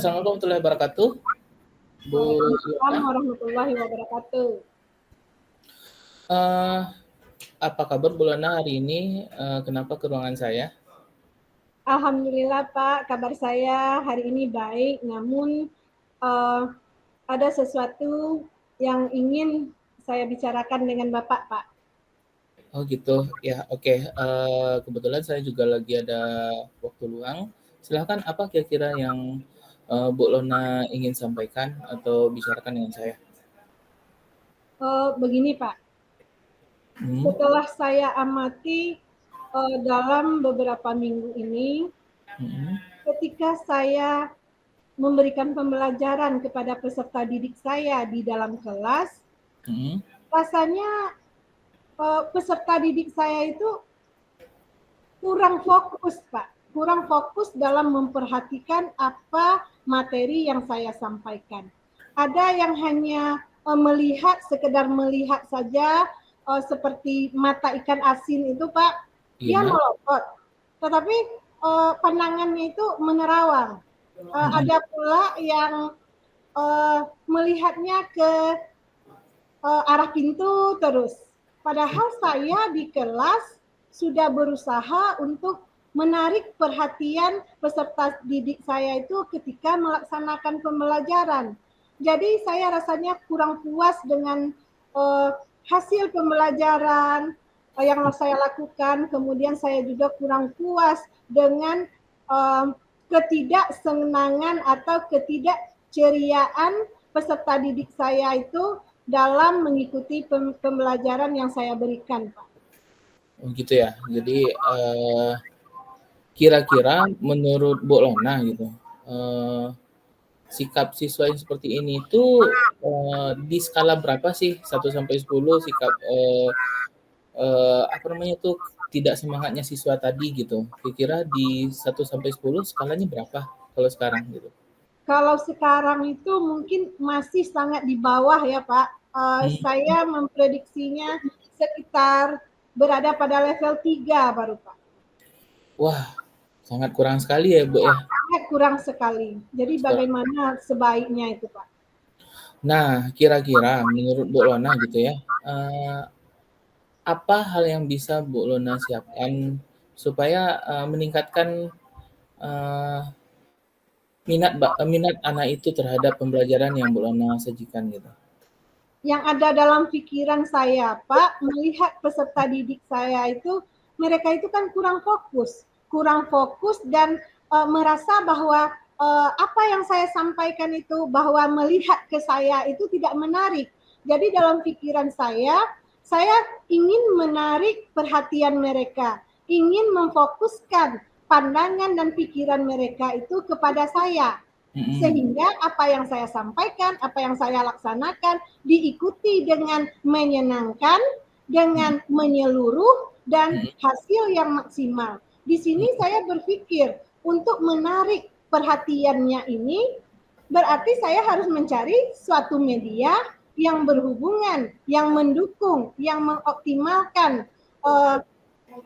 Assalamualaikum warahmatullahi wabarakatuh. Bu Waalaikumsalam Luna, warahmatullahi wabarakatuh. eh, apa kabar Bu Luna hari ini? Kenapa ke ruangan saya? Alhamdulillah Pak, kabar saya hari ini baik, namun uh, ada sesuatu yang ingin saya bicarakan dengan Bapak, Pak. Oh gitu, ya oke. Kebetulan saya juga lagi ada waktu luang. Silahkan, apa kira-kira yang Bu Luna ingin sampaikan atau bicarakan dengan saya? Begini Pak, Hmm, setelah saya amati dalam beberapa minggu ini, hmm, ketika saya memberikan pembelajaran kepada peserta didik saya di dalam kelas, hmm, rasanya peserta didik saya itu kurang fokus, Pak. Kurang fokus dalam memperhatikan apa materi yang saya sampaikan. Ada yang hanya melihat, sekedar melihat saja, seperti mata ikan asin itu, Pak, dia iya. melotot. Tetapi pandangannya itu menerawang. Hmm, Ada pula yang melihatnya ke arah pintu terus. Padahal saya di kelas sudah berusaha untuk menarik perhatian peserta didik saya itu ketika melaksanakan pembelajaran. Jadi saya rasanya kurang puas dengan hasil pembelajaran yang saya lakukan. Kemudian saya juga kurang puas dengan ketidaksenangan atau ketidakceriaan peserta didik saya itu dalam mengikuti pembelajaran yang saya berikan, Pak. oh gitu ya. Jadi kira-kira menurut Bu Lona gitu, eh, sikap siswa yang seperti ini tuh di skala berapa sih? 1 sampai 10 sikap apa namanya tuh tidak semangatnya siswa tadi gitu. Kira-kira di 1 sampai 10 skalanya berapa kalau sekarang gitu? Kalau sekarang itu mungkin masih sangat di bawah ya, Pak. Hmm, Saya memprediksinya sekitar berada pada level 3 baru, Pak. wah, sangat kurang sekali ya, Bu ya. Sangat kurang sekali. Jadi bagaimana sebaiknya itu, Pak? Nah, kira-kira menurut Bu Lona gitu ya, apa hal yang bisa Bu Lona siapkan supaya meningkatkan eh, minat anak itu terhadap pembelajaran yang Bu Lona sajikan gitu? Yang ada dalam pikiran saya, Pak, melihat peserta didik saya itu, mereka itu kan kurang fokus dan merasa bahwa apa yang saya sampaikan itu, bahwa melihat ke saya itu tidak menarik. Jadi dalam pikiran saya ingin menarik perhatian mereka, ingin memfokuskan pandangan dan pikiran mereka itu kepada saya Mm-mm. sehingga apa yang saya sampaikan, apa yang saya laksanakan diikuti dengan menyenangkan, dengan menyeluruh dan Mm-mm. hasil yang maksimal. Di sini saya berpikir untuk menarik perhatiannya ini berarti saya harus mencari suatu media yang berhubungan, yang mendukung, yang mengoptimalkan uh,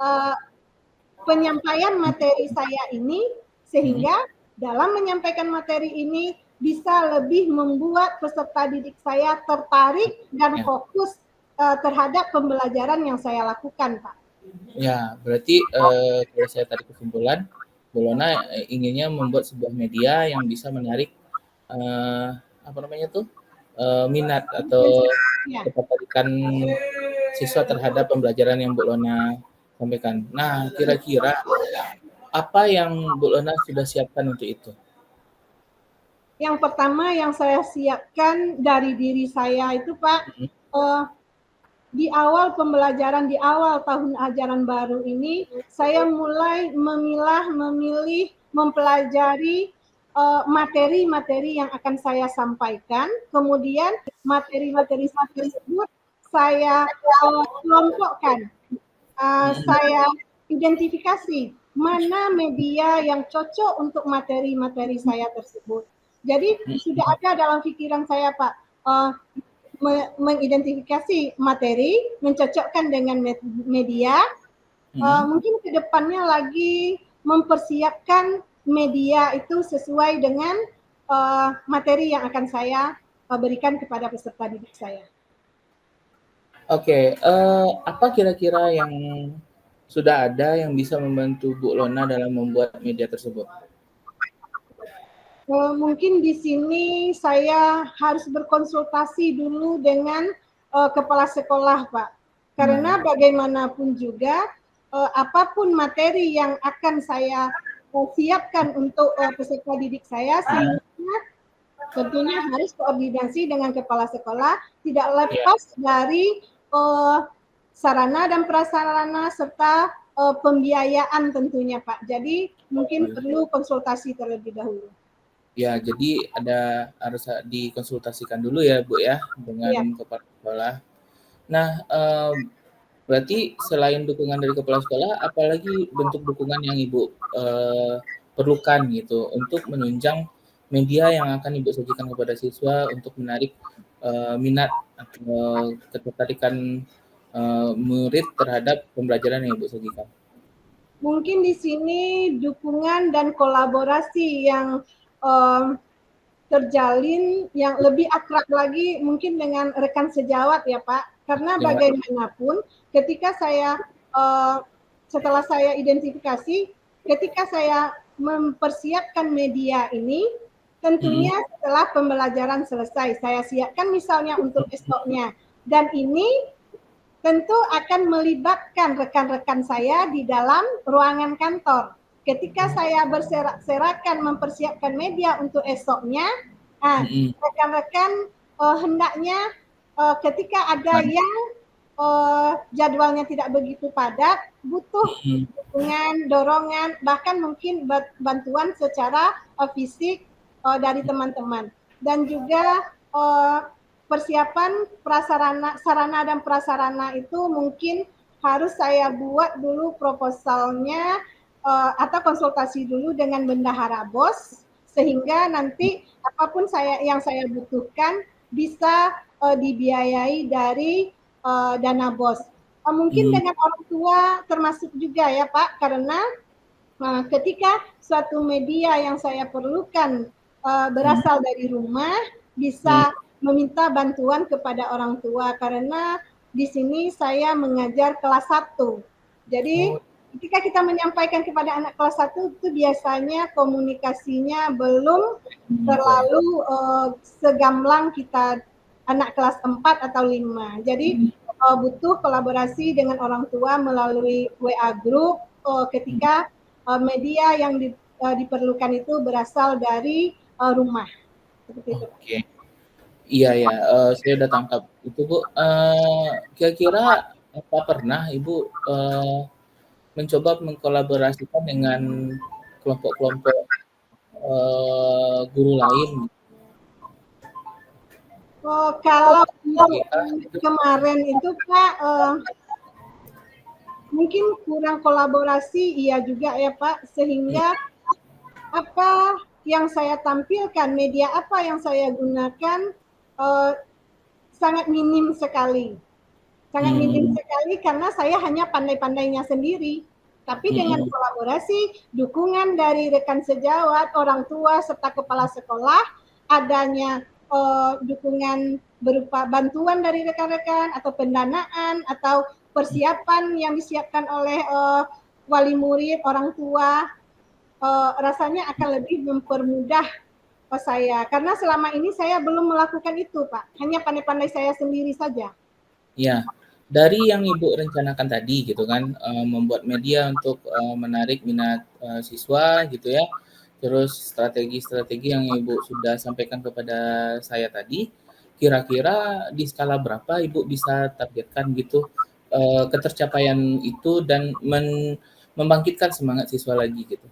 uh, penyampaian materi saya ini Mm-mm. sehingga dalam menyampaikan materi ini bisa lebih membuat peserta didik saya tertarik dan Ya, fokus terhadap pembelajaran yang saya lakukan, Pak. ya, berarti kalau saya tarik kesimpulan, Bolona inginnya membuat sebuah media yang bisa menarik eh, apa namanya tuh minat atau Ya. ketertarikan siswa terhadap pembelajaran yang Bu Lona sampaikan. Nah, kira-kira apa yang Bu Lona sudah siapkan untuk itu? Yang pertama yang saya siapkan dari diri saya itu, Pak, Mhm, di awal pembelajaran, di awal tahun ajaran baru ini, saya mulai memilih, mempelajari materi-materi yang akan saya sampaikan. Kemudian materi-materi tersebut saya kelompokkan, mhm, saya identifikasi mana media yang cocok untuk materi-materi saya tersebut. Jadi sudah mhm, ada dalam pikiran saya, Pak, mengidentifikasi materi, mencocokkan dengan media, mhm, mungkin ke depannya lagi mempersiapkan media itu sesuai dengan materi yang akan saya berikan kepada peserta didik saya. Oke, apa kira-kira yang sudah ada yang bisa membantu Bu Lona dalam membuat media tersebut? Mungkin di sini saya harus berkonsultasi dulu dengan kepala sekolah, Pak. Karena bagaimanapun juga apapun materi yang akan saya siapkan untuk peserta didik saya, tentunya harus koordinasi dengan kepala sekolah, tidak lepas dari sarana dan prasarana serta pembiayaan tentunya, Pak. Jadi mungkin perlu konsultasi terlebih dahulu. Ya, jadi harus dikonsultasikan dulu ya, Bu ya, dengan kepala sekolah. Nah, berarti selain dukungan dari kepala sekolah, apalagi bentuk dukungan yang Ibu perlukan gitu untuk menunjang media yang akan Ibu sajikan kepada siswa untuk menarik minat atau ketertarikan murid terhadap pembelajaran yang Ibu sajikan? Mungkin di sini dukungan dan kolaborasi yang terjalin yang lebih akrab lagi mungkin dengan rekan sejawat ya Pak, karena bagaimanapun ketika saya setelah saya identifikasi, ketika saya mempersiapkan media ini, tentunya setelah pembelajaran selesai, saya siapkan misalnya untuk esoknya, dan ini tentu akan melibatkan rekan-rekan saya di dalam ruangan kantor. Ketika saya berserak-serakan mempersiapkan media untuk esoknya, rekan-rekan hendaknya ketika ada yang jadwalnya tidak begitu padat, butuh dukungan, dorongan, bahkan mungkin bantuan secara fisik dari teman-teman. Dan juga persiapan sarana dan prasarana itu mungkin harus saya buat dulu proposalnya atau konsultasi dulu dengan bendahara BOS sehingga nanti apapun yang saya butuhkan bisa dibiayai dari dana BOS. Mungkin dengan orang tua termasuk juga ya Pak, karena ketika suatu media yang saya perlukan berasal dari rumah, bisa meminta bantuan kepada orang tua karena di sini saya mengajar kelas 1. Jadi ketika kita menyampaikan kepada anak kelas 1 itu biasanya komunikasinya belum terlalu segamblang kita anak kelas 4 atau 5. Jadi butuh kolaborasi dengan orang tua melalui WA group ketika media yang diperlukan itu berasal dari rumah. Seperti itu. Oke. Iya ya, saya udah tangkap itu Bu. Kira-kira apa pernah Ibu mencoba mengkolaborasikan dengan kelompok-kelompok guru lain? Kalau kemarin itu Pak, mungkin kurang kolaborasi, iya juga ya Pak, sehingga apa yang saya tampilkan, media apa yang saya gunakan sangat minim sekali. Sangat minim sekali karena saya hanya pandai-pandainya sendiri. Tapi dengan kolaborasi, dukungan dari rekan sejawat, orang tua, serta kepala sekolah, adanya dukungan berupa bantuan dari rekan-rekan atau pendanaan atau persiapan yang disiapkan oleh wali murid, orang tua, rasanya akan lebih mempermudah saya. Karena selama ini saya belum melakukan itu, Pak. Hanya pandai-pandai saya sendiri saja. Ya, dari yang Ibu rencanakan tadi gitu kan, membuat media untuk menarik minat siswa gitu ya, terus strategi-strategi yang Ibu sudah sampaikan kepada saya tadi, kira-kira di skala berapa Ibu bisa targetkan gitu ketercapaian itu dan membangkitkan semangat siswa lagi gitu?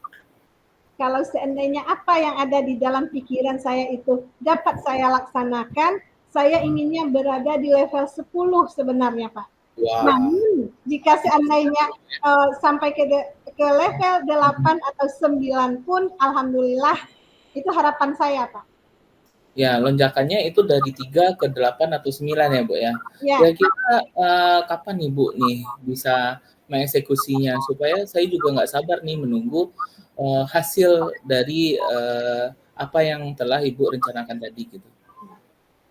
Kalau seandainya apa yang ada di dalam pikiran saya itu dapat saya laksanakan, saya inginnya berada di level 10 sebenarnya Pak. Wow. Namun jika seandainya sampai ke level 8 atau 9 pun alhamdulillah itu harapan saya Pak. Ya, lonjakannya itu dari 3 ke 8 atau 9 ya, Bu, ya? Ya. Kira-kira kapan nih, Bu, nih bisa mengeksekusinya? Supaya saya juga nggak sabar nih menunggu hasil dari apa yang telah Ibu rencanakan tadi gitu?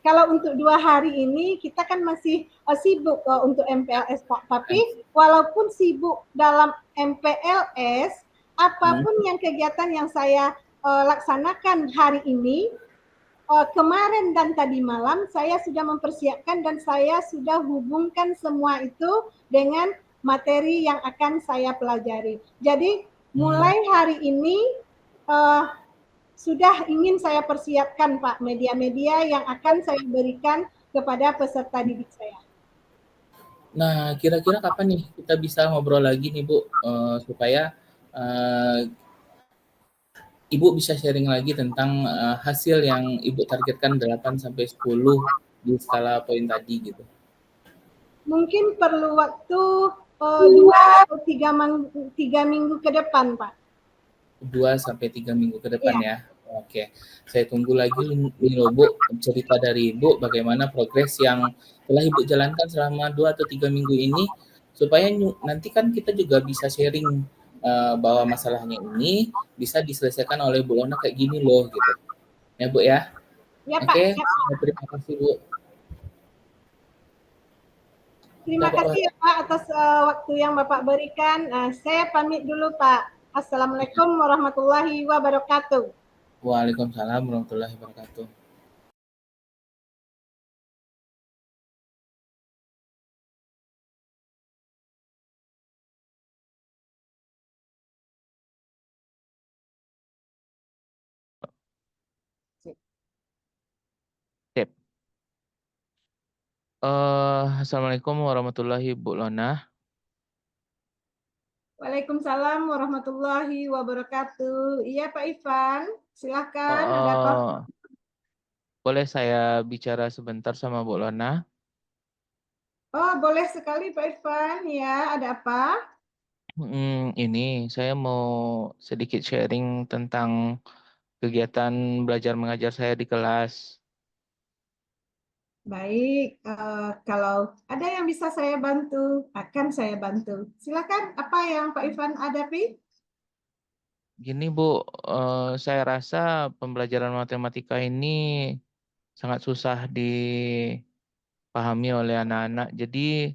Kalau untuk 2 hari ini kita kan masih sibuk untuk MPLS Pak. Tapi walaupun sibuk dalam MPLS, Hmm. apapun yang kegiatan yang saya laksanakan hari ini, kemarin dan tadi malam saya sudah mempersiapkan dan saya sudah hubungkan semua itu dengan materi yang akan saya pelajari. Jadi mulai hari ini uh, sudah ingin saya persiapkan Pak media-media yang akan saya berikan kepada peserta didik saya. Nah, kira-kira kapan nih kita bisa ngobrol lagi nih Bu, supaya Ibu bisa sharing lagi tentang hasil yang Ibu targetkan 8 sampai 10 di skala poin tadi gitu. Mungkin perlu waktu 2 atau 3 minggu ke depan Pak. 2 sampai 3 minggu ke depan Ya. ya. Oke, saya tunggu lagi nih loh Bu, cerita dari Ibu bagaimana progres yang telah Ibu jalankan selama 2 atau 3 minggu ini, supaya nanti kan kita juga bisa sharing bahwa masalahnya ini bisa diselesaikan oleh Bu Lona kayak gini loh gitu. Ya Bu ya. Ya Pak. Oke, Ya. terima kasih Bu. Terima kasih ya Pak atas waktu yang Bapak berikan. Saya pamit dulu Pak. Assalamualaikum warahmatullahi wabarakatuh. Waalaikumsalam warahmatullahi wabarakatuh. Sip. Assalamualaikum warahmatullahi Bu Lona. Waalaikumsalam warahmatullahi wabarakatuh. Iya Pak Ivan, silakan. Ada apa? Boleh saya bicara sebentar sama Bu Lona? Oh, boleh sekali Pak Irfan. Ya, ada apa? Ini saya mau sedikit sharing tentang kegiatan belajar mengajar saya di kelas. Baik, kalau ada yang bisa saya bantu, akan saya bantu. Silakan, apa yang Pak Irfan hadapi? Gini Bu, saya rasa pembelajaran matematika ini sangat susah dipahami oleh anak-anak. Jadi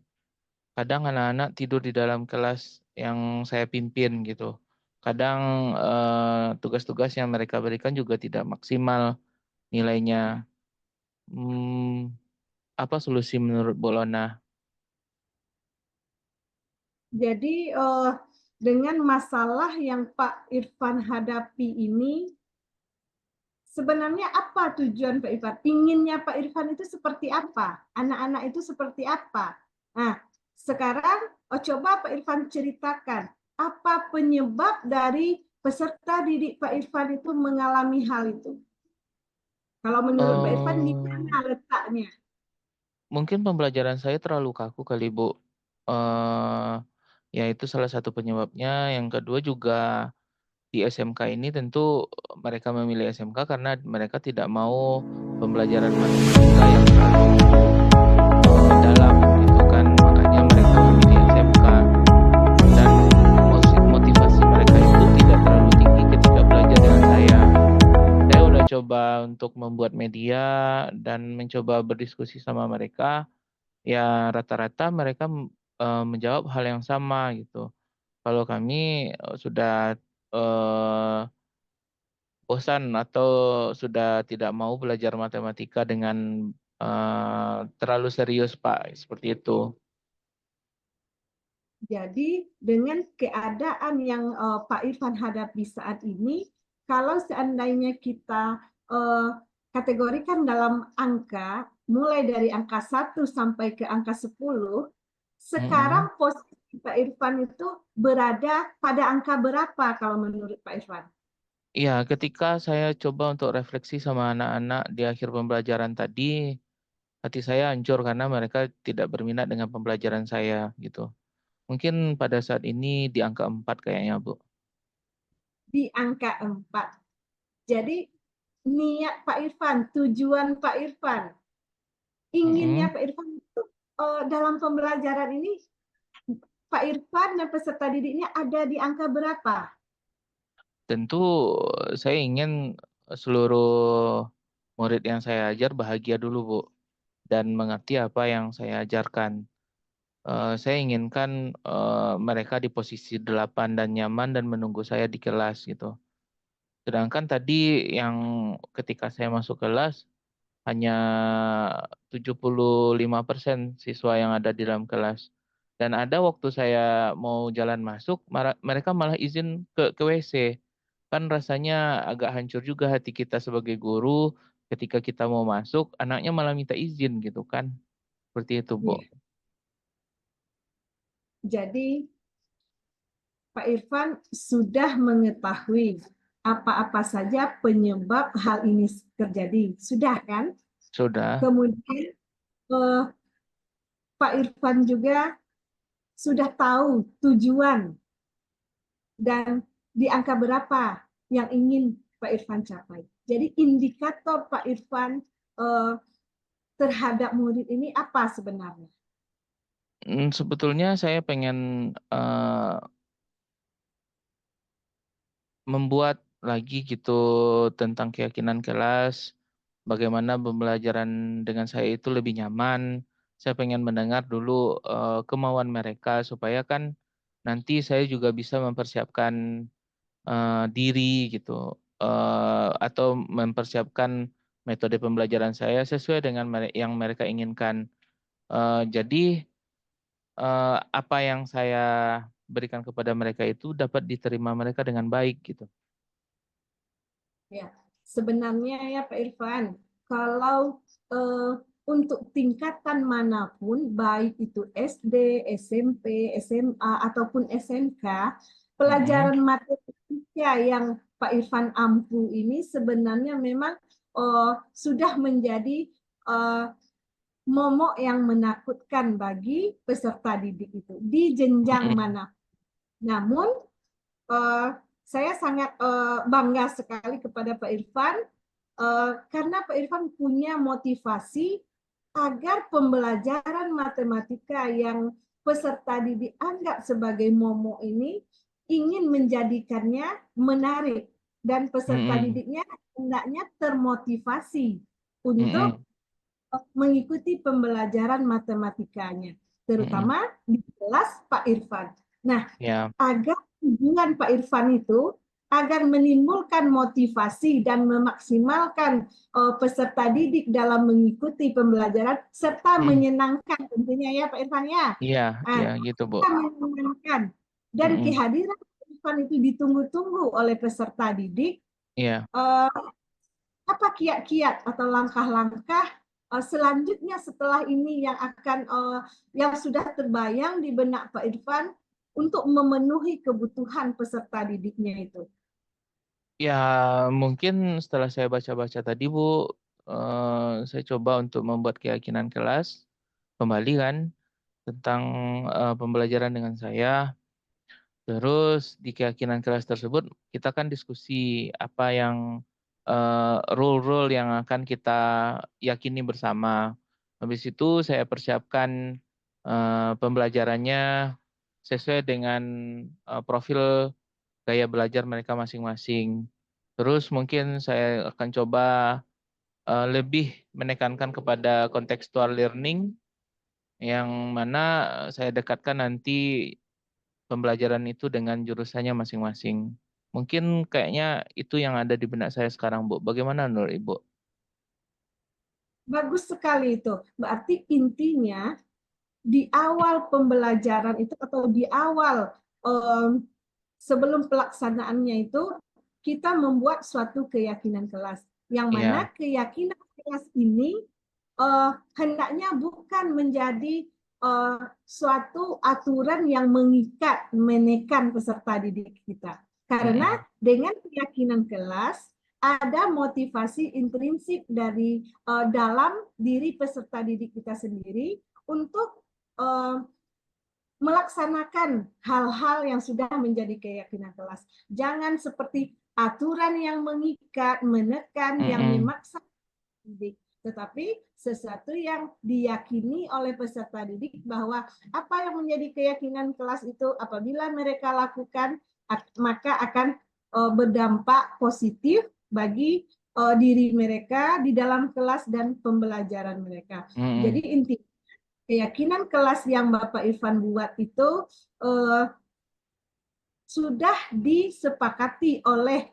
kadang anak-anak tidur di dalam kelas yang saya pimpin gitu. Kadang tugas-tugas yang mereka berikan juga tidak maksimal nilainya. Hmm, apa solusi menurut Bolona? Jadi, dengan masalah yang Pak Irfan hadapi ini, sebenarnya apa tujuan Pak Irfan? Inginnya Pak Irfan itu seperti apa? Anak-anak itu seperti apa? Nah, sekarang coba Pak Irfan ceritakan apa penyebab dari peserta didik Pak Irfan itu mengalami hal itu. Kalau menurut Pak Irfan di Eh, mana letaknya? Mungkin pembelajaran saya terlalu kaku kali Bu. Eh, Ya itu salah satu penyebabnya. Yang kedua juga di SMK ini tentu mereka memilih SMK karena mereka tidak mau pembelajaran matematika yang terlalu dalam gitu kan. Makanya mereka memilih SMK dan motivasi mereka itu tidak terlalu tinggi ketika belajar dengan saya. Saya udah coba untuk membuat media dan mencoba berdiskusi sama mereka. Ya rata-rata mereka menjawab hal yang sama gitu. Kalau kami sudah eh, bosan atau sudah tidak mau belajar matematika dengan terlalu serius, Pak, seperti itu. Jadi dengan keadaan yang Pak Irfan hadapi saat ini, kalau seandainya kita kategorikan dalam angka, mulai dari angka 1 sampai ke angka 10, Mm-mm. sekarang posisi Pak Irfan itu berada pada angka berapa kalau menurut Pak Irfan? Iya, ketika saya coba untuk refleksi sama anak-anak di akhir pembelajaran tadi, hati saya hancur karena mereka tidak berminat dengan pembelajaran saya gitu. Mungkin pada saat ini di angka 4 kayaknya, Bu. Di angka 4. Jadi niat Pak Irfan, tujuan Pak Irfan, inginnya Mm-mm. Pak Irfan itu dalam pembelajaran ini Pak Irfan dan peserta didiknya ada di angka berapa? Tentu saya ingin seluruh murid yang saya ajar bahagia dulu, Bu, dan mengerti apa yang saya ajarkan. Saya inginkan mereka di posisi 8 dan nyaman dan menunggu saya di kelas gitu. Sedangkan tadi yang ketika saya masuk kelas hanya 75% siswa yang ada di dalam kelas. Dan ada waktu saya mau jalan masuk, mereka malah izin ke WC. Kan rasanya agak hancur juga hati kita sebagai guru ketika kita mau masuk, anaknya malah minta izin gitu kan. Seperti itu, Bu. Ya. Jadi Pak Irfan sudah mengetahui apa-apa saja penyebab hal ini terjadi. Sudah kan? Sudah. Kemudian Pak Irfan juga sudah tahu tujuan dan di angka berapa yang ingin Pak Irfan capai. Jadi indikator Pak Irfan terhadap murid ini apa sebenarnya? Sebetulnya saya pengen membuat lagi gitu tentang keyakinan kelas, bagaimana pembelajaran dengan saya itu lebih nyaman. Saya pengen mendengar dulu kemauan mereka supaya kan nanti saya juga bisa mempersiapkan diri gitu, atau mempersiapkan metode pembelajaran saya sesuai dengan yang mereka inginkan. Jadi apa yang saya berikan kepada mereka itu dapat diterima mereka dengan baik gitu. Ya, sebenarnya ya Pak Irfan, kalau untuk tingkatan manapun, baik itu SD, SMP, SMA, ataupun SMK, Mm-mm. pelajaran matematika yang Pak Irfan ampu ini sebenarnya memang sudah menjadi eh, momok yang menakutkan bagi peserta didik itu di jenjang Mm-mm. mana. Namun eh, saya sangat bangga sekali kepada Pak Irfan karena Pak Irfan punya motivasi agar pembelajaran matematika yang peserta didik anggap sebagai momok ini ingin menjadikannya menarik dan peserta Mm-mm. didiknya hendaknya termotivasi untuk Mm-mm. mengikuti pembelajaran matematikanya, Mm-mm. terutama di kelas Pak Irfan. Nah, Ya. agar tujuan Pak Irfan itu agar menimbulkan motivasi dan memaksimalkan peserta didik dalam mengikuti pembelajaran serta Mm. menyenangkan tentunya ya Pak Irfan ya. Iya, Nah, iya gitu, Bu. menyenangkan dan Mm-mm. kehadiran Pak Irfan itu ditunggu-tunggu oleh peserta didik. Iya. Eh, apa kiat-kiat atau langkah-langkah selanjutnya setelah ini yang akan yang sudah terbayang di benak Pak Irfan untuk memenuhi kebutuhan peserta didiknya itu? Ya, mungkin setelah saya baca-baca tadi, Bu, saya coba untuk membuat keyakinan kelas kembali kan tentang pembelajaran dengan saya. Terus di keyakinan kelas tersebut kita kan diskusi apa yang rule-rule yang akan kita yakini bersama. Habis itu saya persiapkan pembelajarannya sesuai dengan profil gaya belajar mereka masing-masing. Terus mungkin saya akan coba lebih menekankan kepada contextual learning yang mana saya dekatkan nanti pembelajaran itu dengan jurusannya masing-masing. Mungkin kayaknya itu yang ada di benak saya sekarang, Bu. Bagaimana menurut Ibu? Bagus sekali itu. Berarti intinya di awal pembelajaran itu atau di awal sebelum pelaksanaannya itu kita membuat suatu keyakinan kelas. Yang mana Iya. keyakinan kelas ini hendaknya bukan menjadi suatu aturan yang mengikat, menekan peserta didik kita. Karena Mm-mm. dengan keyakinan kelas ada motivasi intrinsik dari dalam diri peserta didik kita sendiri untuk melaksanakan hal-hal yang sudah menjadi keyakinan kelas. Jangan seperti aturan yang mengikat, menekan, yang Mm-mm. memaksa didik, tetapi sesuatu yang diyakini oleh peserta didik bahwa apa yang menjadi keyakinan kelas itu apabila mereka lakukan maka akan berdampak positif bagi diri mereka di dalam kelas dan pembelajaran mereka. Jadi inti keyakinan kelas yang Bapak Irfan buat itu sudah disepakati oleh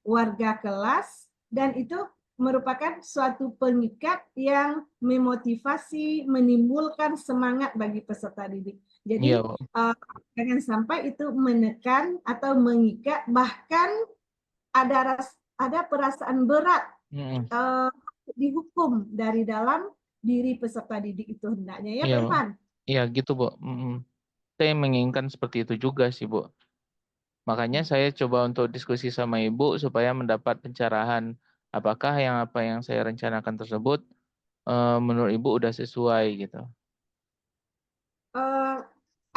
warga kelas dan itu merupakan suatu pengikat yang memotivasi, menimbulkan semangat bagi peserta didik. Jadi jangan sampai itu menekan atau mengikat, bahkan ada perasaan berat dihukum dari dalam diri peserta didik itu hendaknya ya Pak Irfan. Iya gitu Bu. Saya menginginkan seperti itu juga sih Bu. Makanya saya coba untuk diskusi sama Ibu supaya mendapat pencerahan apakah apa yang saya rencanakan tersebut menurut Ibu udah sesuai gitu.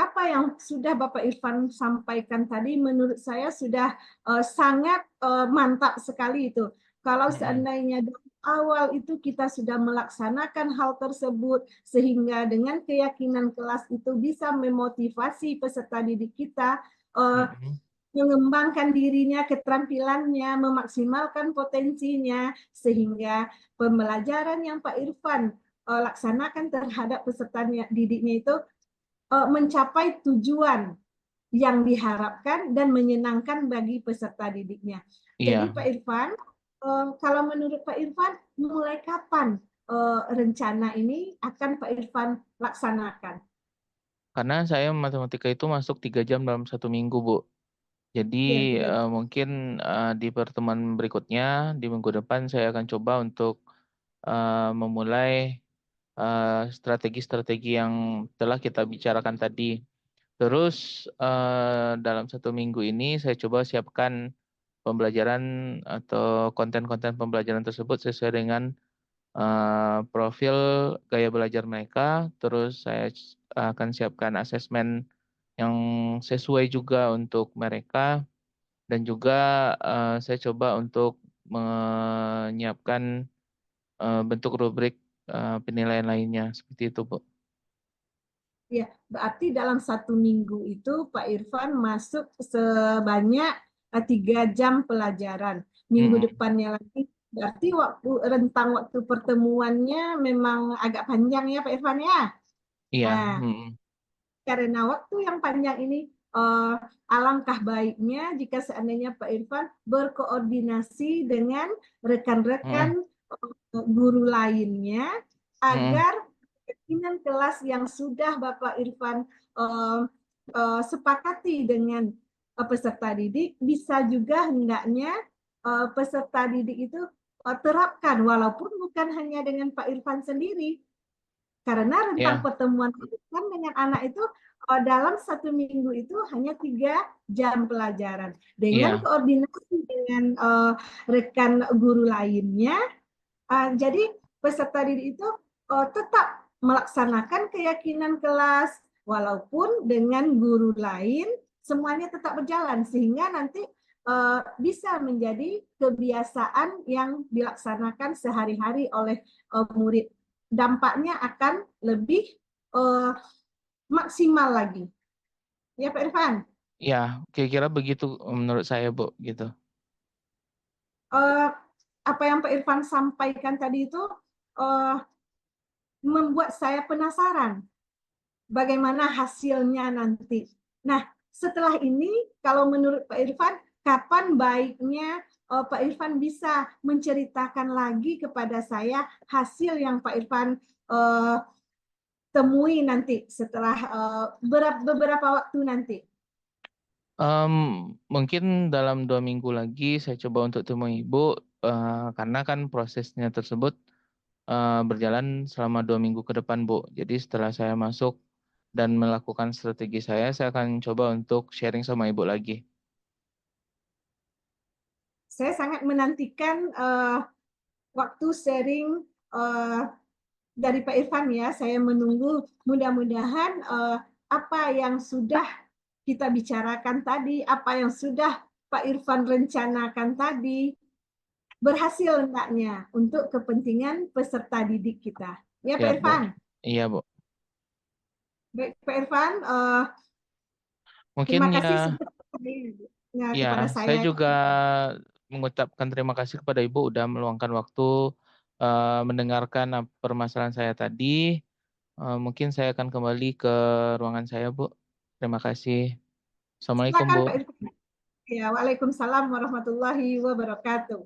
Apa yang sudah Bapak Irfan sampaikan tadi menurut saya sudah sangat mantap sekali itu. Kalau seandainya dari awal itu kita sudah melaksanakan hal tersebut sehingga dengan keyakinan kelas itu bisa memotivasi peserta didik kita mengembangkan dirinya, keterampilannya, memaksimalkan potensinya sehingga pembelajaran yang Pak Irfan laksanakan terhadap peserta didiknya itu mencapai tujuan yang diharapkan dan menyenangkan bagi peserta didiknya. Jadi Pak Irfan, kalau menurut Pak Irfan, mulai kapan rencana ini akan Pak Irfan laksanakan? Karena saya matematika itu masuk 3 jam dalam 1 minggu, Bu. Jadi mungkin di pertemuan berikutnya, di minggu depan saya akan coba untuk memulai strategi-strategi yang telah kita bicarakan tadi. Terus dalam 1 minggu ini saya coba siapkan pembelajaran atau konten-konten pembelajaran tersebut sesuai dengan profil gaya belajar mereka. Terus saya akan siapkan asesmen yang sesuai juga untuk mereka. Dan juga saya coba untuk menyiapkan bentuk rubrik penilaian lainnya. Seperti itu, Bu. Ya, berarti dalam 1 minggu itu Pak Irfan masuk sebanyak 3 jam pelajaran. Minggu depannya lagi, berarti rentang waktu pertemuannya memang agak panjang ya Pak Irfan ya? Iya. Karena waktu yang panjang ini, alangkah baiknya jika seandainya Pak Irfan berkoordinasi dengan rekan-rekan guru lainnya agar keyakinan kelas yang sudah Bapak Irfan sepakati dengan peserta didik bisa juga hendaknya peserta didik itu terapkan walaupun bukan hanya dengan Pak Irfan sendiri karena rentang pertemuan Pak Irfan dengan anak itu dalam 1 minggu itu hanya 3 jam pelajaran dengan koordinasi dengan rekan guru lainnya. Jadi peserta didik itu tetap melaksanakan keyakinan kelas walaupun dengan guru lain semuanya tetap berjalan sehingga nanti bisa menjadi kebiasaan yang dilaksanakan sehari-hari oleh murid. Dampaknya akan lebih maksimal lagi. Ya Pak Irfan? Ya, kira-kira begitu menurut saya, Bu, gitu. Apa yang Pak Irfan sampaikan tadi itu membuat saya penasaran bagaimana hasilnya nanti. Nah, setelah ini kalau menurut Pak Irfan, kapan baiknya Pak Irfan bisa menceritakan lagi kepada saya hasil yang Pak Irfan temui nanti setelah beberapa waktu nanti? Mungkin dalam 2 minggu lagi saya coba untuk temui Ibu, karena kan prosesnya tersebut berjalan selama 2 minggu ke depan, Bu. Jadi setelah saya masuk dan melakukan strategi saya akan coba untuk sharing sama Ibu lagi. Saya sangat menantikan waktu sharing dari Pak Irfan ya. Saya menunggu mudah-mudahan apa yang sudah kita bicarakan tadi, apa yang sudah Pak Irfan rencanakan tadi, berhasil hendaknya untuk kepentingan peserta didik kita. Ya Pak Irfan? Iya, Bu. Baik Pak Irfan, mungkin terima kasih sudah kepada ya, saya. saya juga mengucapkan terima kasih kepada Ibu udah meluangkan waktu, mendengarkan permasalahan saya tadi. Mungkin saya akan kembali ke ruangan saya, Bu. Terima kasih. Assalamualaikum, Silakan Bu. Pak Irfan. Ya, Waalaikumsalam warahmatullahi wabarakatuh.